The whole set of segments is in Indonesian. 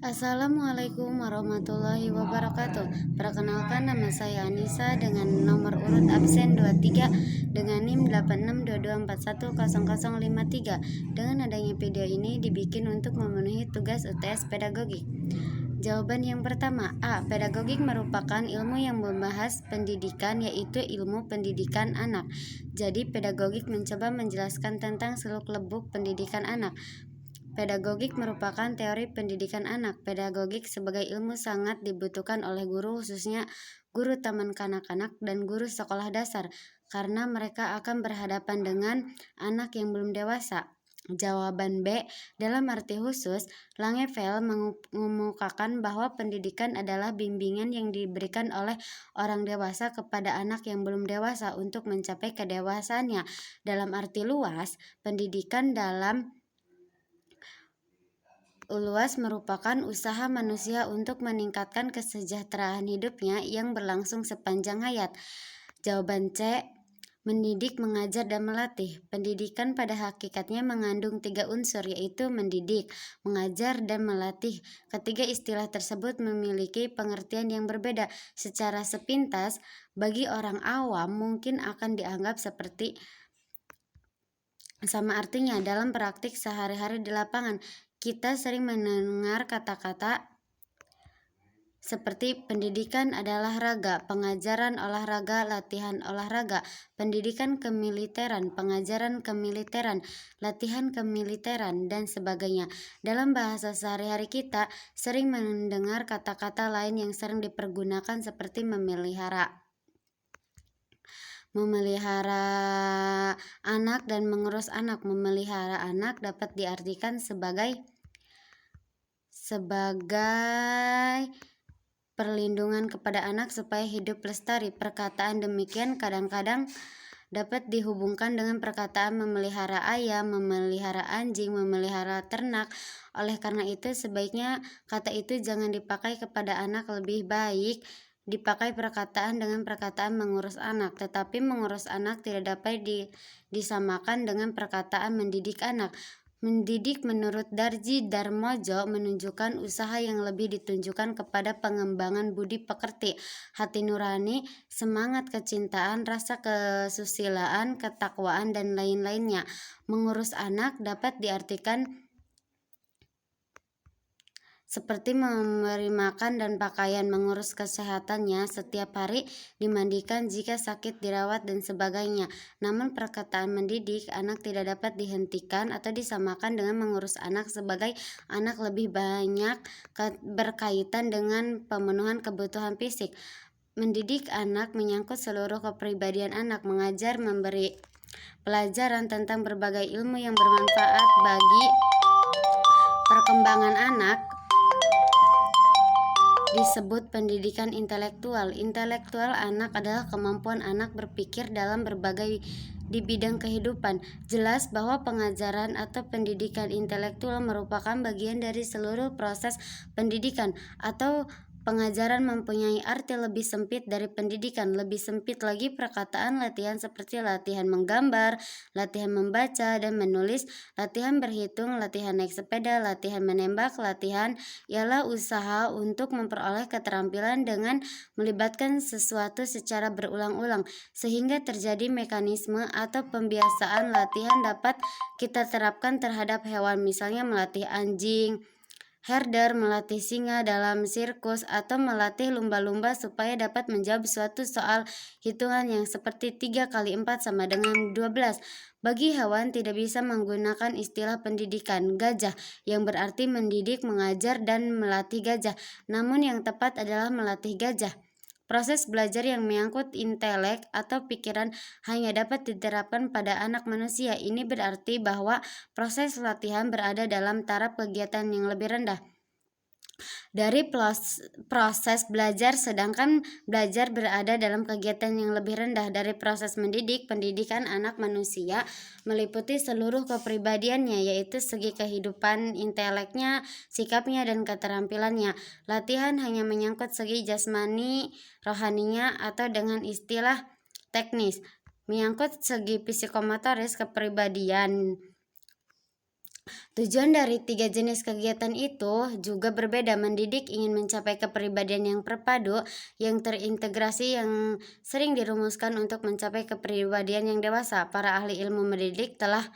Assalamualaikum warahmatullahi wabarakatuh. Perkenalkan, nama saya Anissa dengan nomor urut absen 23 dengan NIM 8622410053. Dengan adanya video ini dibikin untuk memenuhi tugas UTS pedagogik. Jawaban yang pertama, A. Pedagogik merupakan ilmu yang membahas pendidikan, yaitu ilmu pendidikan anak. Jadi pedagogik mencoba menjelaskan tentang seluk-beluk pendidikan anak. Pedagogik merupakan teori pendidikan anak. Pedagogik sebagai ilmu sangat dibutuhkan oleh guru, khususnya guru taman kanak-kanak dan guru sekolah dasar, karena mereka akan berhadapan dengan anak yang belum dewasa. Jawaban B. Dalam arti khusus, Langevel mengemukakan bahwa pendidikan adalah bimbingan yang diberikan oleh orang dewasa kepada anak yang belum dewasa untuk mencapai kedewasaannya. Dalam arti luas, pendidikan merupakan usaha manusia untuk meningkatkan kesejahteraan hidupnya yang berlangsung sepanjang hayat. Jawaban C. Mendidik, mengajar, dan melatih. Pendidikan pada hakikatnya mengandung 3 unsur, yaitu mendidik, mengajar, dan melatih. Ketiga istilah tersebut memiliki pengertian yang berbeda. Secara sepintas, bagi orang awam mungkin akan dianggap seperti sama artinya. Dalam praktik sehari-hari di lapangan, kita sering mendengar kata-kata seperti pendidikan adalah raga, pengajaran olahraga, latihan olahraga, pendidikan kemiliteran, pengajaran kemiliteran, latihan kemiliteran, dan sebagainya. Dalam bahasa sehari-hari kita sering mendengar kata-kata lain yang sering dipergunakan seperti memelihara anak dan mengurus anak. Memelihara anak dapat diartikan sebagai perlindungan kepada anak supaya hidup lestari. Perkataan demikian kadang-kadang dapat dihubungkan dengan perkataan memelihara ayam, memelihara anjing, memelihara ternak. Oleh karena itu, sebaiknya kata itu jangan dipakai kepada anak. Lebih baik dipakai perkataan dengan perkataan mengurus anak. Tetapi mengurus anak tidak dapat disamakan dengan perkataan mendidik anak. Mendidik menurut Darji Darmojo menunjukkan usaha yang lebih ditunjukkan kepada pengembangan budi pekerti, hati nurani, semangat kecintaan, rasa kesusilaan, ketakwaan, dan lain-lainnya. Mengurus anak dapat diartikan seperti memberi makan dan pakaian, mengurus kesehatannya setiap hari, dimandikan jika sakit, dirawat, dan sebagainya. Namun perkataan mendidik anak tidak dapat dihentikan atau disamakan dengan mengurus anak sebagai anak lebih banyak berkaitan dengan pemenuhan kebutuhan fisik. Mendidik anak menyangkut seluruh kepribadian anak, mengajar, memberi pelajaran tentang berbagai ilmu yang bermanfaat bagi perkembangan anak disebut pendidikan intelektual. Intelektual anak adalah kemampuan anak berpikir dalam berbagai di bidang kehidupan. Jelas bahwa pengajaran atau pendidikan intelektual merupakan bagian dari seluruh proses pendidikan, atau pengajaran mempunyai arti lebih sempit dari pendidikan. Lebih sempit lagi, perkataan latihan seperti latihan menggambar, latihan membaca dan menulis, latihan berhitung, latihan naik sepeda, latihan menembak. Latihan ialah usaha untuk memperoleh keterampilan dengan melibatkan sesuatu secara berulang-ulang, sehingga terjadi mekanisme atau pembiasaan. Latihan dapat kita terapkan terhadap hewan, misalnya melatih anjing herder, melatih singa dalam sirkus, atau melatih lumba-lumba supaya dapat menjawab suatu soal hitungan yang seperti 3 kali 4 sama dengan 12. Bagi hewan tidak bisa menggunakan istilah pendidikan gajah yang berarti mendidik, mengajar, dan melatih gajah. Namun yang tepat adalah melatih gajah. Proses belajar yang menyangkut intelek atau pikiran hanya dapat diterapkan pada anak manusia. Ini berarti bahwa proses latihan berada dalam taraf kegiatan yang lebih rendah dari proses belajar, sedangkan belajar berada dalam kegiatan yang lebih rendah dari proses mendidik. Pendidikan anak manusia meliputi seluruh kepribadiannya, yaitu segi kehidupan inteleknya, sikapnya, dan keterampilannya. Latihan hanya menyangkut segi jasmani, rohaninya, atau dengan istilah teknis, menyangkut segi psikomotoris kepribadian. Tujuan dari 3 jenis kegiatan itu juga berbeda. Mendidik ingin mencapai kepribadian yang terpadu, yang terintegrasi, yang sering dirumuskan untuk mencapai kepribadian yang dewasa. Para ahli ilmu mendidik telah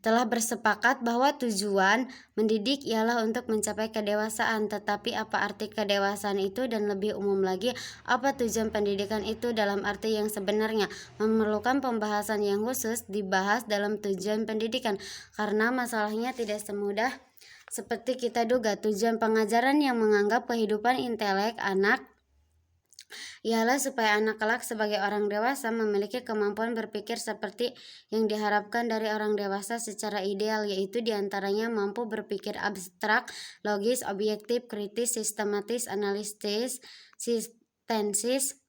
bersepakat bahwa tujuan mendidik ialah untuk mencapai kedewasaan. Tetapi apa arti kedewasaan itu, dan lebih umum lagi, apa tujuan pendidikan itu dalam arti yang sebenarnya, memerlukan pembahasan yang khusus dibahas dalam tujuan pendidikan, karena masalahnya tidak semudah seperti kita duga. Tujuan pengajaran yang menganggap kehidupan intelek anak ialah supaya anak kelak sebagai orang dewasa memiliki kemampuan berpikir seperti yang diharapkan dari orang dewasa secara ideal, yaitu diantaranya mampu berpikir abstrak, logis, objektif, kritis, sistematis, analitis, sintesis,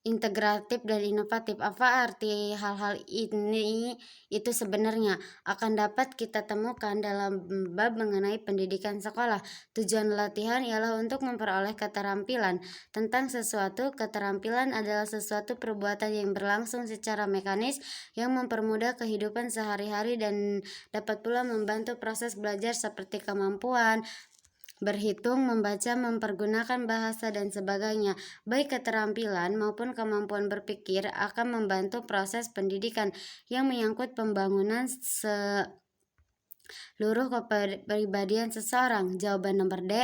integratif, dan inovatif. Apa arti hal-hal ini itu sebenarnya akan dapat kita temukan dalam bab mengenai pendidikan sekolah. Tujuan latihan ialah untuk memperoleh keterampilan tentang sesuatu. Keterampilan adalah sesuatu perbuatan yang berlangsung secara mekanis yang mempermudah kehidupan sehari-hari dan dapat pula membantu proses belajar seperti kemampuan berhitung, membaca, mempergunakan bahasa, dan sebagainya. Baik keterampilan maupun kemampuan berpikir akan membantu proses pendidikan yang menyangkut pembangunan seluruh kepribadian seseorang. Jawaban nomor D.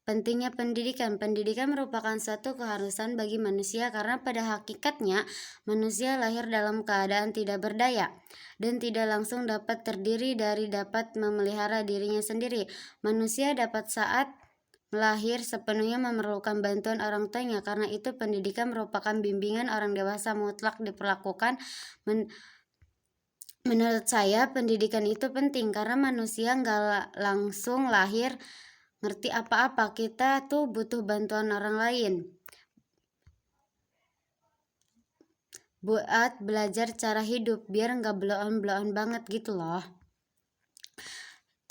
Pentingnya pendidikan. Pendidikan merupakan suatu keharusan bagi manusia karena pada hakikatnya manusia lahir dalam keadaan tidak berdaya dan tidak langsung dapat terdiri dari dapat memelihara dirinya sendiri. Manusia dapat saat melahir sepenuhnya memerlukan bantuan orang tuanya. Karena itu pendidikan merupakan bimbingan orang dewasa mutlak diperlakukan. Menurut saya pendidikan itu penting karena manusia nggak langsung lahir ngerti apa-apa. Kita tuh butuh bantuan orang lain buat belajar cara hidup biar nggak blow-on banget gitu loh.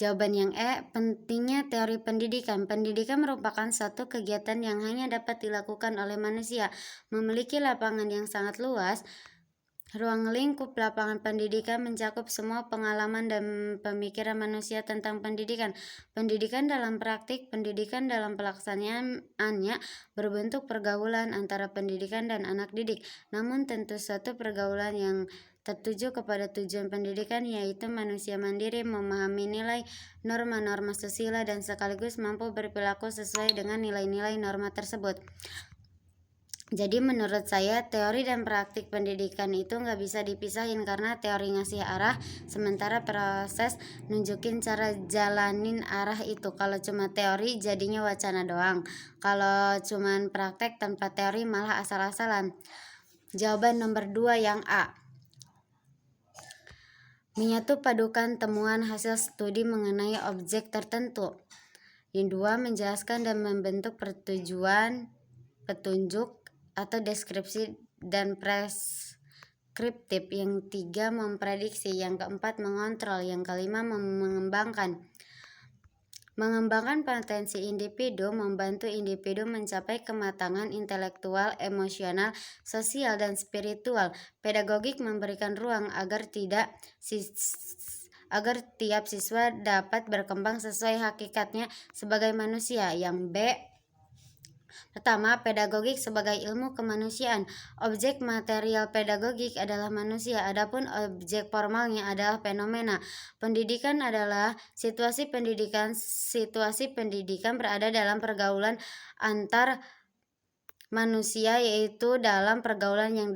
Jawaban yang E. Pentingnya teori pendidikan. Pendidikan merupakan suatu kegiatan yang hanya dapat dilakukan oleh manusia. Memiliki lapangan yang sangat luas. Ruang lingkup lapangan pendidikan mencakup semua pengalaman dan pemikiran manusia tentang pendidikan. Pendidikan dalam praktik, pendidikan dalam pelaksanaannya berbentuk pergaulan antara pendidikan dan anak didik. Namun tentu suatu pergaulan yang tertuju kepada tujuan pendidikan, yaitu manusia mandiri, memahami nilai norma-norma susila dan sekaligus mampu berperilaku sesuai dengan nilai-nilai norma tersebut. Jadi menurut saya teori dan praktik pendidikan itu nggak bisa dipisahin, karena teori ngasih arah sementara proses nunjukin cara jalanin arah itu. Kalau cuma teori jadinya wacana doang, kalau cuma praktek tanpa teori malah asal-asalan. Jawaban nomor 2 yang A. Menyatu padukan temuan hasil studi mengenai objek tertentu. Yang 2 menjelaskan dan membentuk pertujuan, petunjuk atau deskripsi dan preskriptif. Yang 3 memprediksi. Yang keempat mengontrol. Yang kelima mengembangkan potensi individu, membantu individu mencapai kematangan intelektual, emosional, sosial, dan spiritual. Pedagogik memberikan ruang agar tiap siswa dapat berkembang sesuai hakikatnya sebagai manusia. Yang B. Pertama, pedagogik sebagai ilmu kemanusiaan. Objek material pedagogik adalah manusia, adapun objek formalnya adalah fenomena. Pendidikan adalah situasi pendidikan. Situasi pendidikan berada dalam pergaulan antar manusia, yaitu dalam pergaulan yang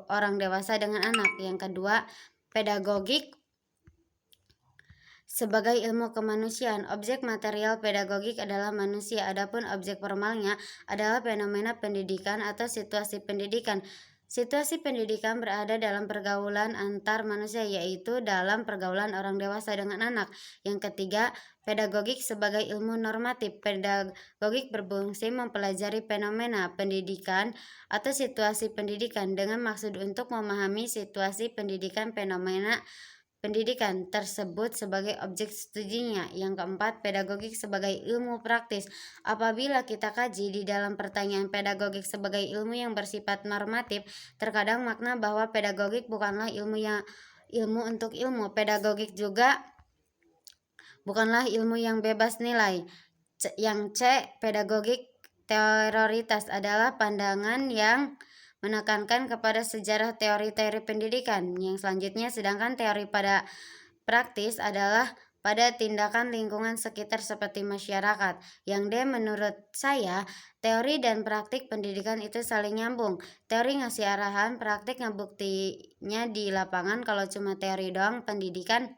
orang dewasa dengan anak. Yang kedua, pedagogik sebagai ilmu kemanusiaan. Objek material pedagogik adalah manusia, adapun objek formalnya adalah fenomena pendidikan atau situasi pendidikan. Situasi pendidikan berada dalam pergaulan antar manusia, yaitu dalam pergaulan orang dewasa dengan anak. Yang ketiga, pedagogik sebagai ilmu normatif. Pedagogik berfungsi mempelajari fenomena pendidikan atau situasi pendidikan dengan maksud untuk memahami situasi pendidikan, fenomena pendidikan tersebut sebagai objek studinya. Yang keempat, pedagogik sebagai ilmu praktis. Apabila kita kaji di dalam pertanyaan pedagogik sebagai ilmu yang bersifat normatif, terkadang makna bahwa pedagogik bukanlah ilmu untuk ilmu. Pedagogik juga bukanlah ilmu yang bebas nilai. Yang C, pedagogik teoritas adalah pandangan yang menekankan kepada sejarah teori-teori pendidikan. Yang selanjutnya, sedangkan teori pada praktis adalah pada tindakan lingkungan sekitar seperti masyarakat. Yang D, menurut saya, teori dan praktik pendidikan itu saling nyambung. Teori ngasih arahan, praktik ngebuktinya di lapangan. Kalau cuma teori doang, pendidikan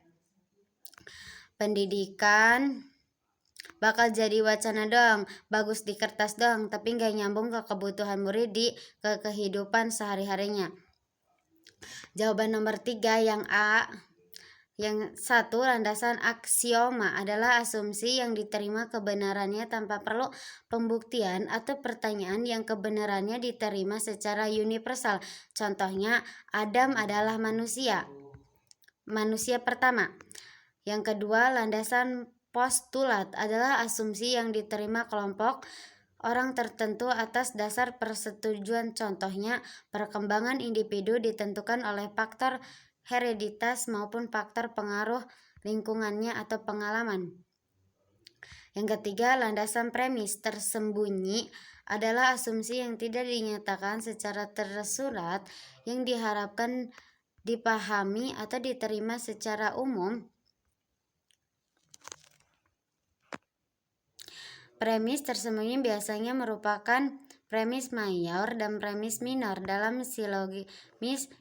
bakal jadi wacana doang, bagus di kertas doang, tapi gak nyambung ke kebutuhan murid ke kehidupan sehari-harinya. Jawaban nomor 3 yang A. Yang 1, landasan aksioma adalah asumsi yang diterima kebenarannya tanpa perlu pembuktian atau pertanyaan yang kebenarannya diterima secara universal. Contohnya, Adam adalah manusia pertama. Yang kedua, landasan postulat adalah asumsi yang diterima kelompok orang tertentu atas dasar persetujuan. Contohnya, perkembangan individu ditentukan oleh faktor hereditas maupun faktor pengaruh lingkungannya atau pengalaman. Yang ketiga, landasan premis tersembunyi adalah asumsi yang tidak dinyatakan secara tersurat yang diharapkan dipahami atau diterima secara umum. Premis tersembunyi biasanya merupakan premis mayor dan premis minor dalam silogisme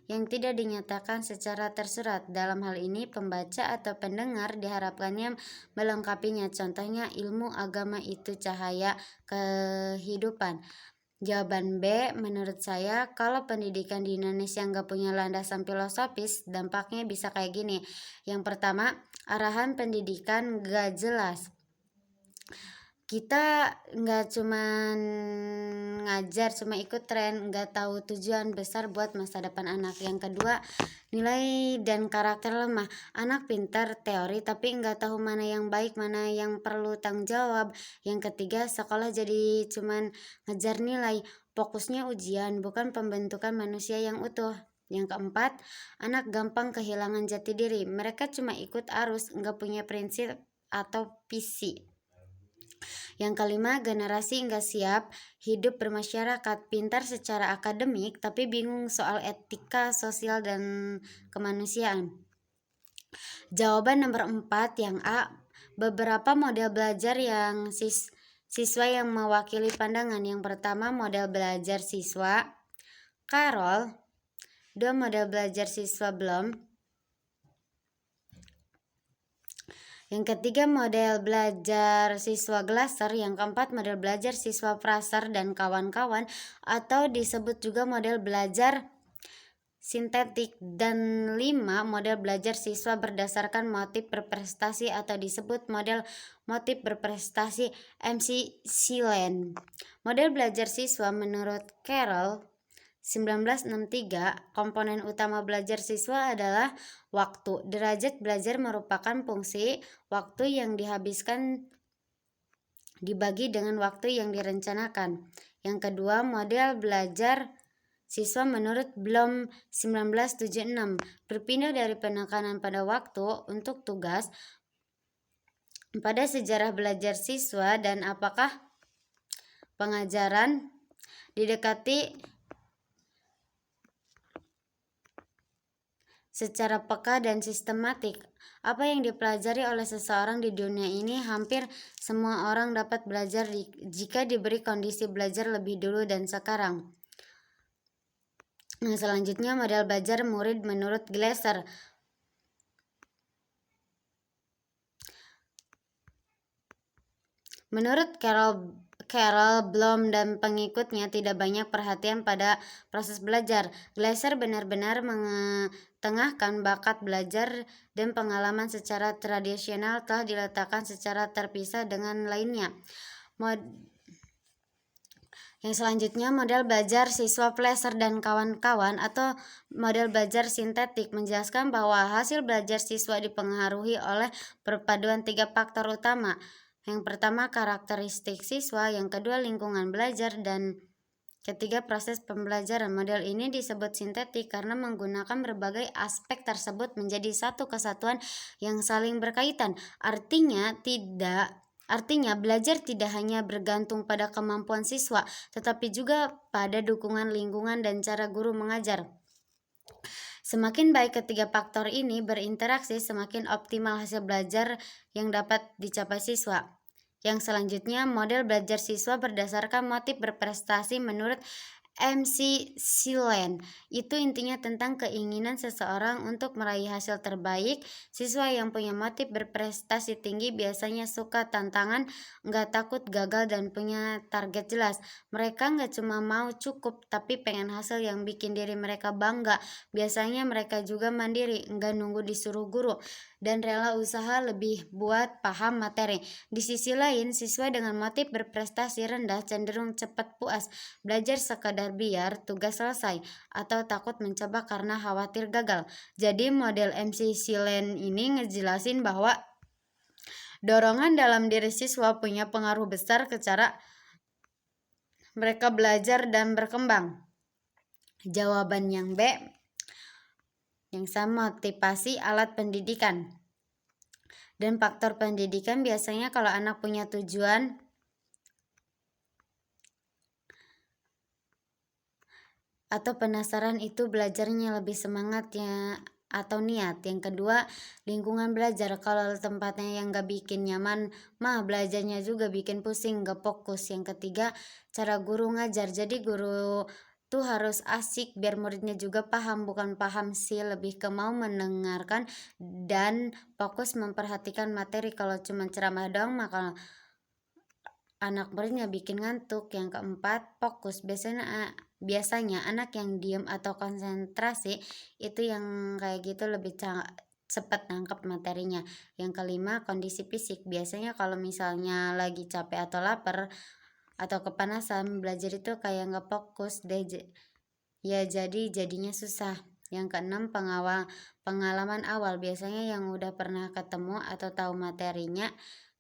yang tidak dinyatakan secara tersurat. Dalam hal ini, pembaca atau pendengar diharapkannya melengkapinya. Contohnya, ilmu agama itu cahaya kehidupan. Jawaban B, menurut saya, kalau pendidikan di Indonesia nggak punya landasan filosofis, dampaknya bisa kayak gini. Yang pertama, arahan pendidikan nggak jelas. Kita nggak cuman ngajar, cuma ikut tren, nggak tahu tujuan besar buat masa depan anak. Yang kedua, nilai dan karakter lemah. Anak pintar teori tapi nggak tahu mana yang baik, mana yang perlu tanggung jawab. Yang ketiga, sekolah jadi cuman ngejar nilai, fokusnya ujian, bukan pembentukan manusia yang utuh. Yang keempat, anak gampang kehilangan jati diri. Mereka cuma ikut arus, nggak punya prinsip atau visi. Yang kelima, generasi nggak siap hidup bermasyarakat, pintar secara akademik tapi bingung soal etika, sosial, dan kemanusiaan. Jawaban nomor 4 yang A, beberapa model belajar yang siswa yang mewakili pandangan. Yang pertama, model belajar siswa Carroll. 2, model belajar siswa Bloom. Yang ketiga, model belajar siswa Glasser. Yang keempat, model belajar siswa Fraser dan kawan-kawan, atau disebut juga model belajar sintetik. Dan 5, model belajar siswa berdasarkan motif berprestasi atau disebut model motif berprestasi McClelland. Model belajar siswa menurut Carroll 1963, komponen utama belajar siswa adalah waktu. Derajat belajar merupakan fungsi waktu yang dihabiskan dibagi dengan waktu yang direncanakan. Yang kedua, model belajar siswa menurut Bloom 1976 berpindah dari penekanan pada waktu untuk tugas pada sejarah belajar siswa dan apakah pengajaran didekati secara peka dan sistematik. Apa yang dipelajari oleh seseorang di dunia ini, hampir semua orang dapat belajar jika diberi kondisi belajar lebih dulu dan sekarang. Nah, selanjutnya model belajar murid menurut Glasser. Menurut Carroll, Bloom, dan pengikutnya tidak banyak perhatian pada proses belajar. Glasser benar-benar mengetengahkan bakat belajar dan pengalaman secara tradisional telah diletakkan secara terpisah dengan lainnya. Yang selanjutnya, model belajar siswa Fleischer dan kawan-kawan atau model belajar sintetik menjelaskan bahwa hasil belajar siswa dipengaruhi oleh perpaduan 3 faktor utama. Yang pertama, karakteristik siswa, yang kedua, lingkungan belajar, dan ketiga, proses pembelajaran. Model ini disebut sintetik karena menggunakan berbagai aspek tersebut menjadi satu kesatuan yang saling berkaitan. Artinya, belajar tidak hanya bergantung pada kemampuan siswa, tetapi juga pada dukungan lingkungan dan cara guru mengajar. Semakin baik ketiga faktor ini berinteraksi, semakin optimal hasil belajar yang dapat dicapai siswa. Yang selanjutnya, model belajar siswa berdasarkan motif berprestasi menurut McClelland. Itu intinya tentang keinginan seseorang untuk meraih hasil terbaik. Siswa yang punya motif berprestasi tinggi biasanya suka tantangan, nggak takut gagal, dan punya target jelas. Mereka nggak cuma mau cukup, tapi pengen hasil yang bikin diri mereka bangga. Biasanya mereka juga mandiri, nggak nunggu disuruh guru, dan rela usaha lebih buat paham materi. Di sisi lain, siswa dengan motif berprestasi rendah cenderung cepat puas, belajar sekadar biar tugas selesai, atau takut mencoba karena khawatir gagal. Jadi model McClelland ini ngejelasin bahwa dorongan dalam diri siswa punya pengaruh besar ke cara mereka belajar dan berkembang. Jawaban yang B, yang sama, motivasi alat pendidikan dan faktor pendidikan. Biasanya kalau anak punya tujuan atau penasaran, itu belajarnya lebih semangat ya, atau niat. Yang kedua, lingkungan belajar. Kalau tempatnya yang gak bikin nyaman, belajarnya juga bikin pusing, gak fokus. Yang ketiga, cara guru ngajar. Jadi guru tuh harus asik biar muridnya juga paham, bukan paham sih, lebih ke mau mendengarkan dan fokus memperhatikan materi. Kalau cuma ceramah doang maka anak muridnya bikin ngantuk. Yang keempat, fokus. Biasanya anak yang diem atau konsentrasi itu yang kayak gitu lebih cepat nangkep materinya. Yang kelima, kondisi fisik. Biasanya kalau misalnya lagi capek atau lapar atau kepanasan, belajar itu kayak nggak fokus deh ya, jadinya susah. Yang keenam, pengalaman awal. Biasanya yang udah pernah ketemu atau tahu materinya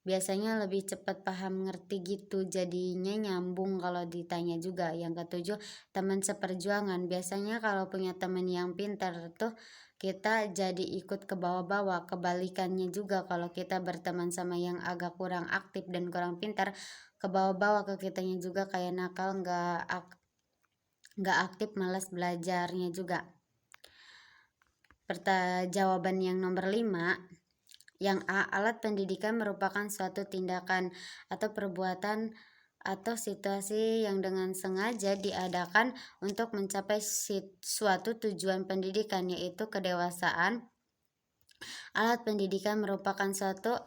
biasanya lebih cepat paham, ngerti gitu, jadinya nyambung kalau ditanya juga. Yang ketujuh, teman seperjuangan. Biasanya kalau punya teman yang pintar tuh kita jadi ikut ke bawah-bawah. Kebalikannya juga, kalau kita berteman sama yang agak kurang aktif dan kurang pintar, ke bawah-bawah ke kitanya juga, kayak nakal, nggak aktif, malas belajarnya juga. Jawaban yang nomor 5, yang A, alat pendidikan merupakan suatu tindakan atau perbuatan atau situasi yang dengan sengaja diadakan untuk mencapai suatu tujuan pendidikan, yaitu kedewasaan. Alat pendidikan merupakan suatu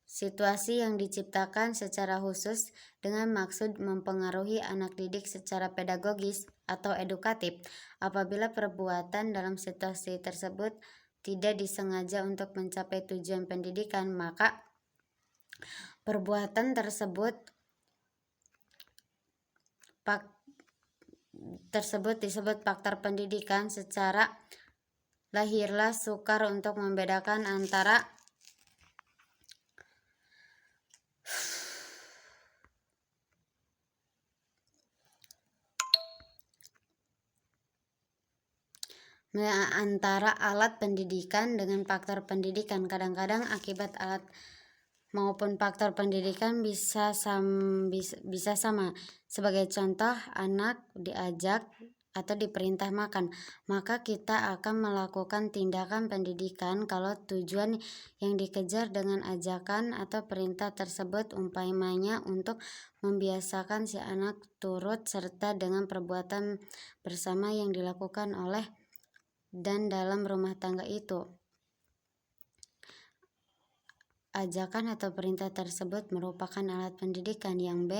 situasi yang diciptakan secara khusus dengan maksud mempengaruhi anak didik secara pedagogis atau edukatif. Apabila perbuatan dalam situasi tersebut tidak disengaja untuk mencapai tujuan pendidikan, maka perbuatan tersebut disebut faktor pendidikan. Secara lahirlah sukar untuk membedakan antara alat pendidikan dengan faktor pendidikan. Kadang-kadang akibat alat maupun faktor pendidikan bisa sama. Sebagai contoh, anak diajak atau diperintah makan, maka kita akan melakukan tindakan pendidikan kalau tujuan yang dikejar dengan ajakan atau perintah tersebut umpamanya untuk membiasakan si anak turut serta dengan perbuatan bersama yang dilakukan oleh dan dalam rumah tangga itu. Ajakan atau perintah tersebut merupakan alat pendidikan. Yang B,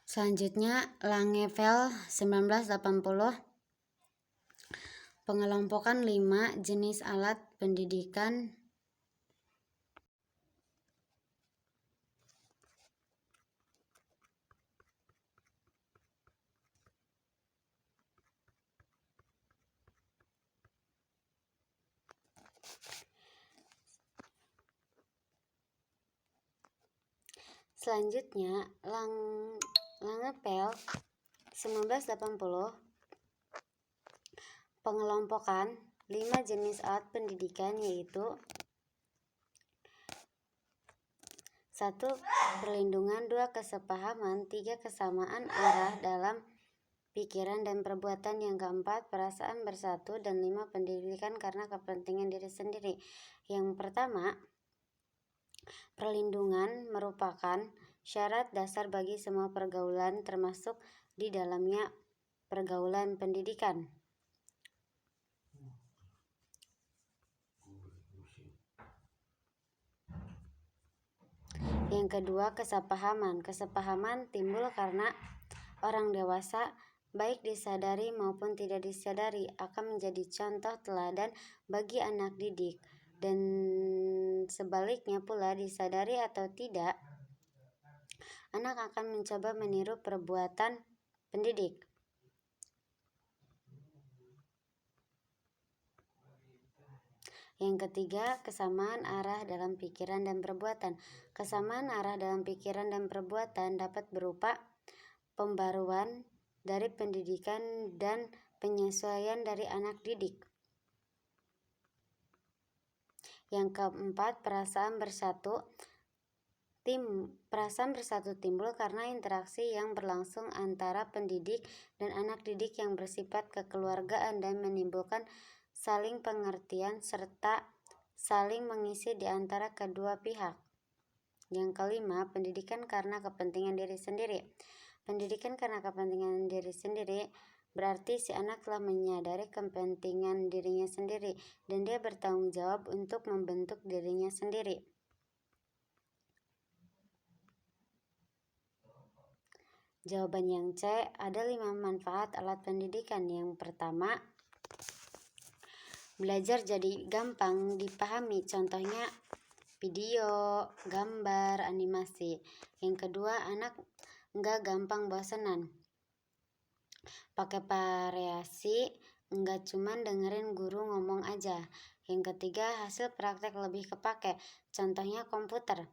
selanjutnya, Langeveld 1980 pengelompokan 5 jenis alat pendidikan Selanjutnya, Langepel 1980 pengelompokan 5 jenis alat pendidikan, yaitu 1. Perlindungan, 2. Kesepahaman, 3. Kesamaan arah dalam pikiran dan perbuatan, yang keempat perasaan bersatu, dan 5. Pendidikan karena kepentingan diri sendiri. Yang pertama, perlindungan merupakan syarat dasar bagi semua pergaulan, termasuk di dalamnya pergaulan pendidikan. Yang kedua, kesepahaman. Kesepahaman timbul karena orang dewasa, baik disadari maupun tidak disadari, akan menjadi contoh teladan bagi anak didik, dan sebaliknya pula, disadari atau tidak, anak akan mencoba meniru perbuatan pendidik. Yang ketiga, kesamaan arah dalam pikiran dan perbuatan. Kesamaan arah dalam pikiran dan perbuatan dapat berupa pembaruan dari pendidikan dan penyesuaian dari anak didik. Yang keempat, perasaan bersatu timbul karena interaksi yang berlangsung antara pendidik dan anak didik yang bersifat kekeluargaan dan menimbulkan saling pengertian serta saling mengisi di antara kedua pihak. Yang kelima, pendidikan karena kepentingan diri sendiri. Pendidikan karena kepentingan diri sendiri berarti si anak telah menyadari kepentingan dirinya sendiri dan dia bertanggung jawab untuk membentuk dirinya sendiri. Jawaban yang C, ada 5 manfaat alat pendidikan. Yang pertama, belajar jadi gampang dipahami, contohnya video, gambar, animasi. Yang kedua, anak enggak gampang bosanan, pakai variasi, enggak cuman dengerin guru ngomong aja. Yang ketiga, hasil praktek lebih kepake, contohnya komputer.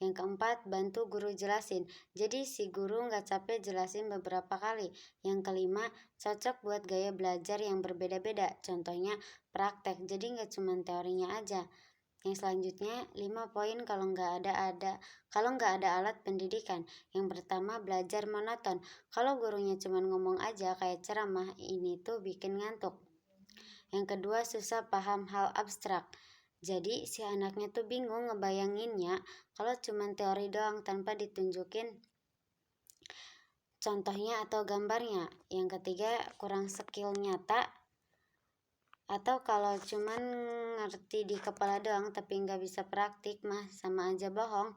Yang keempat, bantu guru jelasin, jadi si guru nggak capek jelasin beberapa kali. Yang kelima, cocok buat gaya belajar yang berbeda-beda, contohnya praktek, jadi nggak cuma teorinya aja. Yang selanjutnya, 5 poin kalau nggak ada alat pendidikan. Yang pertama, belajar monoton. Kalau gurunya cuma ngomong aja kayak ceramah, ini tuh bikin ngantuk. Yang kedua, susah paham hal abstrak. Jadi si anaknya tuh bingung ngebayanginnya kalau cuma teori doang tanpa ditunjukin contohnya atau gambarnya. Yang ketiga, kurang skill nyata, atau kalau cuman ngerti di kepala doang tapi nggak bisa praktik mah sama aja bohong,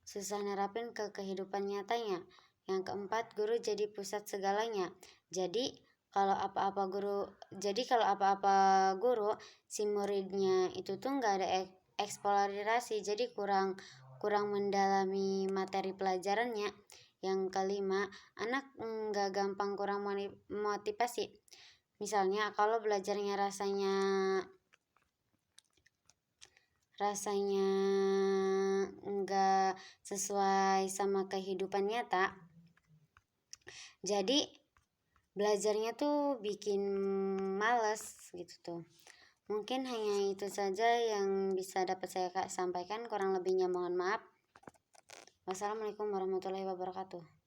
susah nerapin ke kehidupan nyatanya. Yang keempat, guru jadi pusat segalanya. Jadi kalau apa-apa guru, si muridnya itu tuh nggak ada eksplorasi, jadi kurang mendalami materi pelajarannya. Yang kelima, anak nggak gampang kurang motivasi. Misalnya kalau belajarnya rasanya nggak sesuai sama kehidupan nyata, jadi belajarnya tuh bikin males gitu tuh. Mungkin hanya itu saja yang bisa dapat saya sampaikan, kurang lebihnya mohon maaf. Wassalamualaikum warahmatullahi wabarakatuh.